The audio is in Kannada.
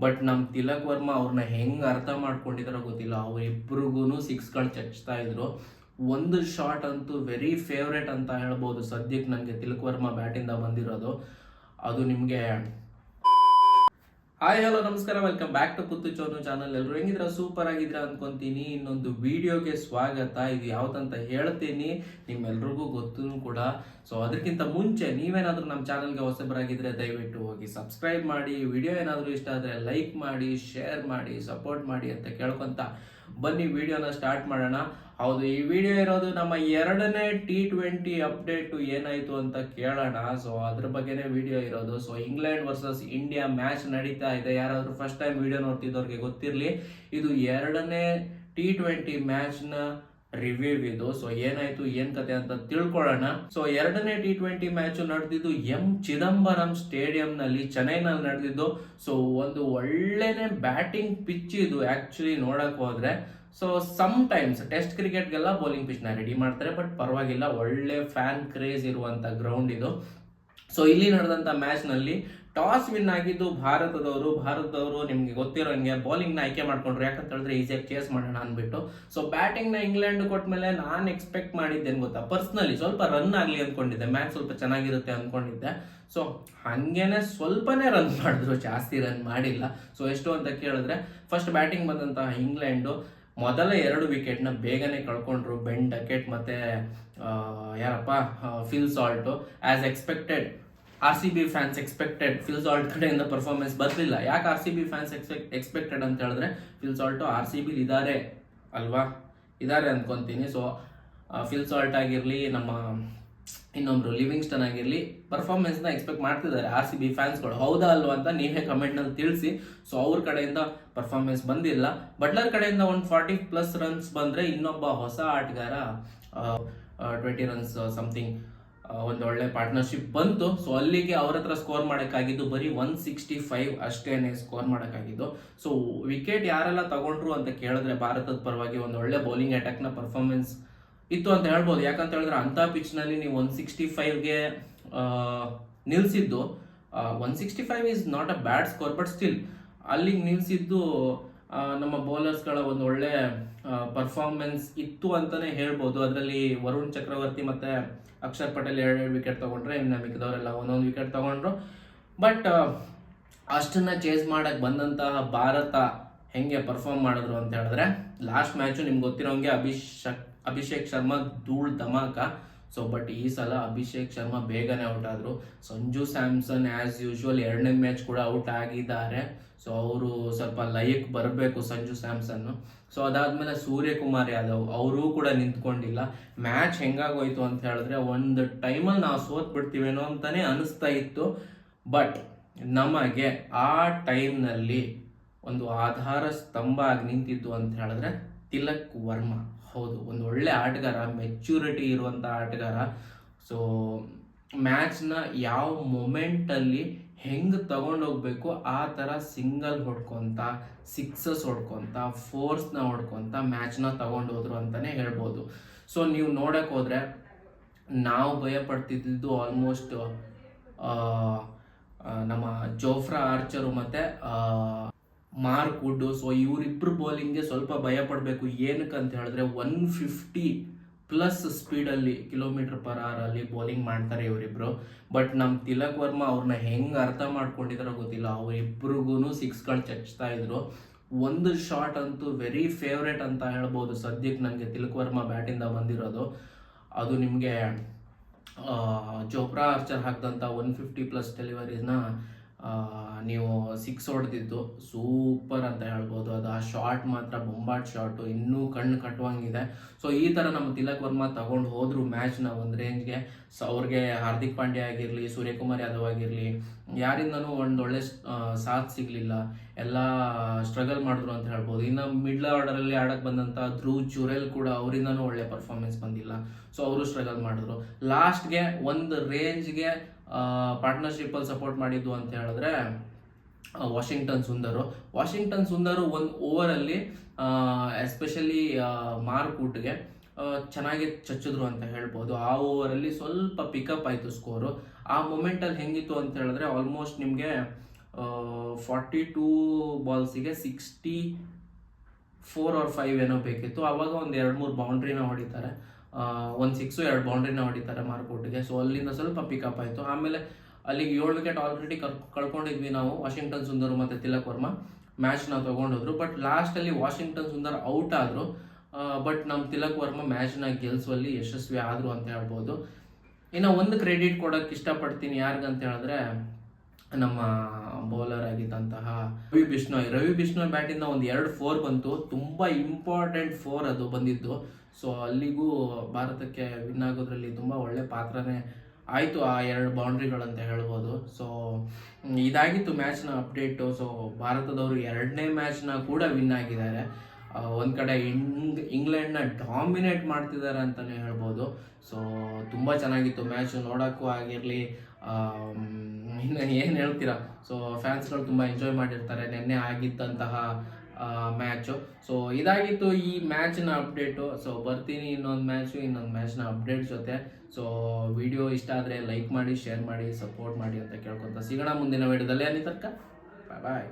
ಬಟ್ ನಮ್ಮ ತಿಲಕ್ ವರ್ಮಾ ಅವ್ರನ್ನ ಹೆಂಗೆ ಅರ್ಥ ಮಾಡ್ಕೊಂಡಿದಾರೋ ಗೊತ್ತಿಲ್ಲ. ಅವರಿಬ್ರಿಗೂ ಸಿಕ್ಸ್ಗಳು ಚಚ್ತಾ ಇದ್ರು. ಒಂದು ಶಾಟ್ ಅಂತೂ ವೆರಿ ಫೇವ್ರೇಟ್ ಅಂತ ಹೇಳ್ಬೋದು ಸದ್ಯಕ್ಕೆ ನನಗೆ ತಿಲಕ್ ವರ್ಮಾ ಬ್ಯಾಟಿಂದ ಬಂದಿರೋದು. ಅದು ನಿಮಗೆ ಹಾಯ್ ಹಲೋ ನಮಸ್ಕಾರ, ವೆಲ್ಕಮ್ ಬ್ಯಾಕ್ ಟು ಪುತ್ತು ಚೋನು ಚಾನಲ್. ಎಲ್ಲರೂ ಹೆಂಗಿದ್ರ? ಸೂಪರ್ ಆಗಿದ್ರ ಅನ್ಕೊಂತೀನಿ. ಇನ್ನೊಂದು ವಿಡಿಯೋಗೆ ಸ್ವಾಗತ. ಇದು ಯಾವ್ದಂತ ಹೇಳ್ತೀನಿ, ನಿಮ್ಮೆಲ್ರಿಗೂ ಗೊತ್ತೂ ಕೂಡ. ಸೊ ಅದಕ್ಕಿಂತ ಮುಂಚೆ ನೀವೇನಾದ್ರೂ ನಮ್ಮ ಚಾನಲ್ಗೆ ಹೊಸಬರಾಗಿದ್ರೆ ದಯವಿಟ್ಟು ಹೋಗಿ ಸಬ್ಸ್ಕ್ರೈಬ್ ಮಾಡಿ, ವಿಡಿಯೋ ಏನಾದರೂ ಇಷ್ಟ ಆದರೆ ಲೈಕ್ ಮಾಡಿ, ಶೇರ್ ಮಾಡಿ, ಸಪೋರ್ಟ್ ಮಾಡಿ ಅಂತ ಕೇಳ್ಕೊಂತ ಬನ್ನಿ ವಿಡಿಯೋನ ಸ್ಟಾರ್ಟ್ ಮಾಡೋಣ. ಹೌದು, ಈ ವಿಡಿಯೋ ಇರೋದು ನಮ್ಮ 2ನೇ T20 ಅಪ್ಡೇಟು ಏನಾಯಿತು ಅಂತ ಕೇಳೋಣ. ಸೊ ಅದ್ರ ಬಗ್ಗೆನೇ ವಿಡಿಯೋ ಇರೋದು. So England versus India match ನಡೀತಾ ಇದೆ. ಯಾರಾದರೂ ಫಸ್ಟ್ ಟೈಮ್ ವಿಡಿಯೋ ನೋಡ್ತಿದ್ದವ್ರಿಗೆ ಗೊತ್ತಿರಲಿ, ಇದು 2ನೇ T20 ಮ್ಯಾಚ್ನ ರಿವ್ಯೂ ಇದು. ಸೊ ಏನಾಯ್ತು ಏನ್ ಕತೆ ಅಂತ ತಿಳ್ಕೊಳ್ಳೋಣ. ಸೊ 2ನೇ T20 ಮ್ಯಾಚ್ ನಡೆದಿದ್ದು ಚಿದಂಬರಂ ಸ್ಟೇಡಿಯಂ ನಲ್ಲಿ, ಚೆನ್ನೈನಲ್ಲಿ ನಡೆದಿದ್ದು. ಸೊ ಒಂದು ಒಳ್ಳೆನೆ ಬ್ಯಾಟಿಂಗ್ ಪಿಚ್ ಇದು ಆಕ್ಚುಲಿ ನೋಡಕ್ ಹೋದ್ರೆ. ಸೊ ಸಮ್ ಟೈಮ್ಸ್ ಟೆಸ್ಟ್ ಕ್ರಿಕೆಟ್ಗೆಲ್ಲ ಬೌಲಿಂಗ್ ಪಿಚ್ ನ ರೆಡಿ ಮಾಡ್ತಾರೆ, ಬಟ್ ಪರವಾಗಿಲ್ಲ, ಒಳ್ಳೆ ಫ್ಯಾನ್ ಕ್ರೇಜ್ ಇರುವಂತ ಗ್ರೌಂಡ್ ಇದು. ಸೊ ಇಲ್ಲಿ ನಡೆದಂತ ಮ್ಯಾಚ್ ನಲ್ಲಿ ಟಾಸ್ ವಿನ್ ಆಗಿದ್ದು ಭಾರತದವರು ನಿಮ್ಗೆ ಗೊತ್ತಿರೋ ಹಂಗೆ ಬೌಲಿಂಗ್ ನ ಆಯ್ಕೆ ಮಾಡ್ಕೊಂಡ್ರು. ಯಾಕಂತ ಹೇಳಿದ್ರೆ ಈಸಿಯಾಗಿ ಚೇಸ್ ಮಾಡೋಣ ಅನ್ಬಿಟ್ಟು. ಸೊ ಬ್ಯಾಟಿಂಗ್ ನ ಇಂಗ್ಲೆಂಡ್ ಕೊಟ್ಮೇಲೆ ನಾನು ಎಕ್ಸ್ಪೆಕ್ಟ್ ಮಾಡಿದ್ದೇನೆ ಗೊತ್ತಾ, ಪರ್ಸನಲಿ ಸ್ವಲ್ಪ ರನ್ ಆಗ್ಲಿ ಅನ್ಕೊಂಡಿದ್ದೆ, ಮ್ಯಾಚ್ ಸ್ವಲ್ಪ ಚೆನ್ನಾಗಿರುತ್ತೆ ಅನ್ಕೊಂಡಿದ್ದೆ. ಸೊ ಹಂಗೇನೆ ಸ್ವಲ್ಪನೇ ರನ್ ಮಾಡಿದ್ರು, ಜಾಸ್ತಿ ರನ್ ಮಾಡಿಲ್ಲ. ಸೊ ಎಷ್ಟು ಅಂತ ಕೇಳಿದ್ರೆ, ಫಸ್ಟ್ ಬ್ಯಾಟಿಂಗ್ ಬಂದಂತಹ ಇಂಗ್ಲೆಂಡು ಮೊದಲ 2 ವಿಕೆಟ್ನ ಬೇಗನೆ ಕಳ್ಕೊಂಡ್ರು. ಬೆನ್ ಡಕೆಟ್ ಮತ್ತೆ Phil Salt. As expected RCB fans expected Phil Salt ಕಡೆಯಿಂದ ಪರ್ಫಾರ್ಮೆನ್ಸ್ ಬರಲಿಲ್ಲ. ಯಾಕೆ RCB ಫ್ಯಾನ್ಸ್ ಎಕ್ಸ್ಪೆಕ್ಟೆಡ್ ಅಂತ ಹೇಳಿದ್ರೆ, ಫಿಲ್ ಸಾಲ್ಟ್ RCB ಇದ್ದಾರೆ ಅಲ್ವಾ, ಇದ್ದಾರೆ ಅನ್ಕೊಂತೀನಿ. ಸೊ ಫಿಲ್ ಸಾಲ್ಟ್ ಆಗಿರಲಿ, ನಮ್ಮ ಇನ್ನೊಬ್ರು ಲಿವಿಂಗ್ಸ್ಟನ್ ಆಗಿರಲಿ, ಪರ್ಫಾರ್ಮೆನ್ಸ್ನ ಎಕ್ಸ್ಪೆಕ್ಟ್ ಮಾಡ್ತಿದ್ದಾರೆ RCB ಫ್ಯಾನ್ಸ್ಗಳು. ಹೌದಾ ಅಲ್ವಾ ಅಂತ ನೀವೇ ಕಮೆಂಟ್ನಲ್ಲಿ ತಿಳಿಸಿ. ಸೊ ಅವ್ರ ಕಡೆಯಿಂದ ಪರ್ಫಾರ್ಮೆನ್ಸ್ ಬಂದಿಲ್ಲ. ಬಟ್ಲರ್ ಕಡೆಯಿಂದ 140+ ರನ್ಸ್ ಬಂದರೆ, ಇನ್ನೊಬ್ಬ ಹೊಸ ಆಟಗಾರ 20 ರನ್ಸ್ ಸಮಥಿಂಗ್ ಒಂದು ಒಳ್ಳೆ ಪಾರ್ಟ್ನರ್ಶಿಪ್ ಬಂತು. ಸೊ ಅಲ್ಲಿಗೆ ಅವ್ರ ಹತ್ರ ಸ್ಕೋರ್ ಮಾಡೋಕ್ಕಾಗಿದ್ದು ಬರೀ 165 ಅಷ್ಟೇನೆ ಸ್ಕೋರ್ ಮಾಡೋಕ್ಕಾಗಿದ್ದು. ಸೊ ವಿಕೆಟ್ ಯಾರೆಲ್ಲ ತಗೊಂಡ್ರು ಅಂತ ಕೇಳಿದ್ರೆ, ಭಾರತದ ಪರವಾಗಿ ಒಂದು ಒಳ್ಳೆ ಬೌಲಿಂಗ್ ಅಟ್ಯಾಕ್ನ ಪರ್ಫಾರ್ಮೆನ್ಸ್ ಇತ್ತು ಅಂತ ಹೇಳ್ಬೋದು. ಯಾಕಂತ ಹೇಳಿದ್ರೆ ಅಂಥ ಪಿಚ್ನಲ್ಲಿ ನೀವು 165ಗೆ ನಿಲ್ಸಿದ್ದು, 165 is not a bad score, but still ಅಲ್ಲಿಗೆ ನಿಲ್ಸಿದ್ದು ನಮ್ಮ ಬೌಲರ್ಸ್ಗಳ ಒಂದು ಒಳ್ಳೆ ಪರ್ಫಾರ್ಮೆನ್ಸ್ ಇತ್ತು ಅಂತಾನೆ ಹೇಳ್ಬೋದು. ಅದರಲ್ಲಿ ವರುಣ್ ಚಕ್ರವರ್ತಿ ಮತ್ತೆ ಅಕ್ಷರ್ ಪಟೇಲ್ 2 ವಿಕೆಟ್ ತಗೊಂಡ್ರೆ, ಇನ್ನು ಮಿಕ್ಕಿದವರೆಲ್ಲ ಒಂದೊಂದು ವಿಕೆಟ್ ತಗೊಂಡ್ರು. ಬಟ್ ಅಷ್ಟನ್ನ ಚೇಸ್ ಮಾಡಕ್ ಬಂದಂತಹ ಭಾರತ ಹೆಂಗೆ ಪರ್ಫಾರ್ಮ್ ಮಾಡಿದ್ರು ಅಂತ ಹೇಳಿದ್ರೆ, ಲಾಸ್ಟ್ ಮ್ಯಾಚು ನಿಮ್ಗೆ ಗೊತ್ತಿರೋಂಗೆ ಅಭಿಷೇಕ್ ಶರ್ಮಾ ಧೂಳ್ ಧಮಾಕ. ಸೊ ಬಟ್ ಈ ಸಲ ಅಭಿಷೇಕ್ ಶರ್ಮಾ ಬೇಗನೆ ಔಟ್ ಆದ್ರು. ಸಂಜು ಸ್ಯಾಮ್ಸನ್ ಆಸ್ ಯೂಶುವಲ್ 2ನೇ ಮ್ಯಾಚ್ ಕೂಡ ಔಟ್ ಆಗಿದ್ದಾರೆ. ಸೊ ಅವರು ಸ್ವಲ್ಪ ಲಯಕ್ಕೆ ಬರಬೇಕು ಸಂಜು ಸ್ಯಾಮ್ಸನ್. ಸೊ ಅದಾದ್ಮೇಲೆ ಸೂರ್ಯಕುಮಾರ್ ಯಾದವ್ ಅವರು ಕೂಡ ನಿಂತ್ಕೊಂಡಿಲ್ಲ. ಮ್ಯಾಚ್ ಹೆಂಗಾಗೋಯ್ತು ಅಂತ ಹೇಳಿದ್ರೆ, ಒಂದು ಟೈಮಲ್ಲಿ ನಾವು ಸೋತ್ ಬಿಡ್ತೀವೇನೋ ಅಂತಾನೆ ಅನಿಸ್ತಾ ಇತ್ತು. ಬಟ್ ನಮಗೆ ಆ ಟೈಮ್ನಲ್ಲಿ ಒಂದು ಆಧಾರ ಸ್ತಂಭ ಆಗಿ ನಿಂತಿತ್ತು ಅಂತ ಹೇಳಿದ್ರೆ ತಿಲಕ್ ವರ್ಮಾ. ಹೌದು, ಒಂದು ಒಳ್ಳೆ ಆಟಗಾರ, ಮೆಚ್ಯೂರಿಟಿ ಇರುವಂಥ ಆಟಗಾರ. ಸೊ ಮ್ಯಾಚ್ನ ಯಾವ ಮೊಮೆಂಟಲ್ಲಿ ಹೆಂಗೆ ತಗೊಂಡೋಗ್ಬೇಕು ಆ ಥರ ಸಿಂಗಲ್ ಹೊಡ್ಕೊತ, ಸಿಕ್ಸಸ್ ಹೊಡ್ಕೊತ, ಫೋರ್ಸ್ನ ಹೊಡ್ಕೊತ ಮ್ಯಾಚ್ನ ತಗೊಂಡು ಹೋದ್ರು ಅಂತಲೇ ಹೇಳ್ಬೋದು. ಸೊ ನೀವು ನೋಡಕ್ಕೆ ಹೋದರೆ, ನಾವು ಭಯಪಡ್ತಿದ್ದು ಆಲ್ಮೋಸ್ಟ್ ನಮ್ಮ ಜೋಫ್ರಾ ಆರ್ಚರು ಮತ್ತು ಮಾರ್ಕ್ ವುಡ್. ಸೊ ಇವರಿಬ್ಬರು ಬೌಲಿಂಗ್ಗೆ ಸ್ವಲ್ಪ ಭಯ ಪಡಬೇಕು. ಏನಕ್ಕೆ ಅಂತ ಹೇಳಿದ್ರೆ, 150+ ಸ್ಪೀಡಲ್ಲಿ km/h ಬೌಲಿಂಗ್ ಮಾಡ್ತಾರೆ ಇವರಿಬ್ರು. ಬಟ್ ನಮ್ಮ ತಿಲಕ್ ವರ್ಮಾ ಅವ್ರನ್ನ ಹೆಂಗೆ ಅರ್ಥ ಮಾಡ್ಕೊಂಡಿದಾರೋ ಗೊತ್ತಿಲ್ಲ, ಅವರಿಬ್ರಿಗೂ ಸಿಕ್ಸ್ಗಳು ಚಚ್ತಾ ಇದ್ರು. ಒಂದು ಶಾಟ್ ಅಂತೂ ವೆರಿ ಫೇವ್ರೇಟ್ ಅಂತ ಹೇಳ್ಬೋದು ಸದ್ಯಕ್ಕೆ ನನಗೆ ತಿಲಕ್ ವರ್ಮಾ ಬ್ಯಾಟಿಂದ ಬಂದಿರೋದು. ಅದು ನಿಮಗೆ ಜೋಫ್ರಾ ಆರ್ಚರ್ ಹಾಕಿದಂಥ 150+ ಡೆಲಿವರೀಸ್ನ ನೀವು 6 ಹೊಡೆದಿದ್ದು ಸೂಪರ್ ಅಂತ ಹೇಳ್ಬೋದು. ಅದು ಆ ಶಾಟ್ ಮಾತ್ರ ಬೊಂಬಾಟ್ ಶಾಟು, ಇನ್ನೂ ಕಣ್ಣು ಕಟ್ಟುವಂಗಿದೆ. ಸೊ ಈ ಥರ ನಮ್ಮ ತಿಲಕ್ ವರ್ಮಾ ತಗೊಂಡು ಹೋದ್ರು ಮ್ಯಾಚ್ನ ಒಂದು ರೇಂಜ್ಗೆ. ಸೊ ಅವ್ರಿಗೆ ಹಾರ್ದಿಕ್ ಪಾಂಡ್ಯ ಆಗಿರಲಿ, ಸೂರ್ಯಕುಮಾರ್ ಯಾದವ್ ಆಗಿರಲಿ, ಯಾರಿಂದನೂ ಒಂದು ಒಳ್ಳೆ ಸಾಥ್ ಸಿಗಲಿಲ್ಲ. ಎಲ್ಲ ಸ್ಟ್ರಗಲ್ ಮಾಡಿದ್ರು ಅಂತ ಹೇಳ್ಬೋದು. ಇನ್ನು ಮಿಡ್ಲ್ ಆರ್ಡರಲ್ಲಿ ಆಡಕ್ಕೆ ಬಂದಂಥ ಧ್ರುವ್ ಜುರೆಲ್ ಕೂಡ ಅವರಿಂದನೂ ಒಳ್ಳೆ ಪರ್ಫಾರ್ಮೆನ್ಸ್ ಬಂದಿಲ್ಲ. ಸೊ ಅವರು ಸ್ಟ್ರಗಲ್ ಮಾಡಿದ್ರು. ಲಾಸ್ಟ್ಗೆ ಒಂದು ರೇಂಜ್ಗೆ ಪಾರ್ಟ್ನರ್ಶಿಪ್ಪಲ್ಲಿ ಸಪೋರ್ಟ್ ಮಾಡಿದ್ದು ಅಂತ ಹೇಳಿದ್ರೆ ವಾಷಿಂಗ್ಟನ್ ಸುಂದರು ಒಂದು ಓವರಲ್ಲಿ ಎಸ್ಪೆಷಲಿ ಮಾರ್ಕ್ ವುಡ್ಗೆ ಚೆನ್ನಾಗಿ ಚಚ್ಚಿದ್ರು ಅಂತ ಹೇಳ್ಬೋದು. ಆ ಓವರಲ್ಲಿ ಸ್ವಲ್ಪ ಪಿಕಪ್ ಆಯಿತು ಸ್ಕೋರು. ಆ ಮೊಮೆಂಟಲ್ಲಿ ಹೆಂಗಿತ್ತು ಅಂತ ಹೇಳಿದ್ರೆ, ಆಲ್ಮೋಸ್ಟ್ ನಿಮಗೆ 42 ಬಾಲ್ಸಿಗೆ 64 or 5 ಏನೋ ಬೇಕಿತ್ತು. ಅವಾಗ ಒಂದು 2-3 ಬೌಂಡ್ರಿನ ಹೊಡಿತಾರೆ, ಒಂದು 6 2 ಬೌಂಡ್ರಿನ ಹೊಡಿತಾರೆ ಮಾರ್ಕೌಟ್ಗೆ. ಸೊ ಅಲ್ಲಿಂದ ಸ್ವಲ್ಪ ಪಿಕಪ್ ಆಯಿತು. ಆಮೇಲೆ ಅಲ್ಲಿಗೆ 7 ವಿಕೆಟ್ ಆಲ್ರೆಡಿ ಕಳ್ಕೊಂಡಿದ್ವಿ ನಾವು. ವಾಷಿಂಗ್ಟನ್ ಸುಂದರ್ ಮತ್ತು ತಿಲಕ್ ವರ್ಮಾ ಮ್ಯಾಚ್ನ ತೊಗೊಂಡೋದ್ರು. ಬಟ್ ಲಾಸ್ಟಲ್ಲಿ ವಾಷಿಂಗ್ಟನ್ ಸುಂದರ್ ಔಟ್ ಆದರು. ಬಟ್ ನಮ್ಮ ತಿಲಕ್ ವರ್ಮಾ ಮ್ಯಾಚ್ನ ಗೆಲ್ಲಿಸುವಲ್ಲಿ ಯಶಸ್ವಿ ಆದರು ಅಂತ ಹೇಳ್ಬೋದು. ಇನ್ನು ಒಂದು ಕ್ರೆಡಿಟ್ ಕೊಡೋಕ್ಕೆ ಇಷ್ಟಪಡ್ತೀನಿ ಯಾರಿಗಂತ ಹೇಳಿದ್ರೆ, ನಮ್ಮ ಬೌಲರ್ ಆಗಿದ್ದಂತಹ ರವಿ ಬಿಷ್ಣೋಯ್ ಬ್ಯಾಟಿಂದ ಒಂದು 2 4 ಬಂತು. ತುಂಬ ಇಂಪಾರ್ಟೆಂಟ್ 4 ಅದು ಬಂದಿದ್ದು. ಸೊ ಅಲ್ಲಿಗೂ ಭಾರತಕ್ಕೆ ವಿನ್ ಆಗೋದ್ರಲ್ಲಿ ತುಂಬ ಒಳ್ಳೆ ಪಾತ್ರನೇ ಆಯಿತು ಆ 2 ಬೌಂಡ್ರಿಗಳಂತ ಹೇಳ್ಬೋದು. ಸೊ ಇದಾಗಿತ್ತು ಮ್ಯಾಚ್ನ ಅಪ್ಡೇಟು. ಸೊ ಭಾರತದವರು 2ನೇ ಮ್ಯಾಚ್ನ ಕೂಡ ವಿನ್ ಆಗಿದ್ದಾರೆ. ಒಂದು ಕಡೆ ಇಂಗ್ಲೆಂಡ್ನ ಡಾಮಿನೇಟ್ ಮಾಡ್ತಿದ್ದಾರೆ ಅಂತಲೇ ಹೇಳ್ಬೋದು. ಸೊ ತುಂಬ ಚೆನ್ನಾಗಿತ್ತು ಮ್ಯಾಚ್, ನೋಡೋಕ್ಕೂ ಆಗಿರಲಿ. ಇನ್ನು ಏನು ಹೇಳ್ತೀರಾ, ಸೊ ಫ್ಯಾನ್ಸ್ಗಳು ತುಂಬ ಎಂಜಾಯ್ ಮಾಡಿರ್ತಾರೆ ನೆನ್ನೆ ಆಗಿದ್ದಂತಹ ಮ್ಯಾಚು. ಸೊ ಇದಾಗಿತ್ತು ಈ ಮ್ಯಾಚ್ನ ಅಪ್ಡೇಟು. ಸೊ ಬರ್ತೀನಿ ಇನ್ನೊಂದು ಮ್ಯಾಚ್ನ ಅಪ್ಡೇಟ್ ಜೊತೆ. ಸೊ ವಿಡಿಯೋ ಇಷ್ಟ ಆದರೆ ಲೈಕ್ ಮಾಡಿ, ಶೇರ್ ಮಾಡಿ, ಸಪೋರ್ಟ್ ಮಾಡಿ ಅಂತ ಕೇಳ್ಕೊತ ಸಿಗೋಣ ಮುಂದಿನ ವಿಡಿಯೋದಲ್ಲಿ. ಅಲ್ಲಿ ತನಕ ಬಾಯ್.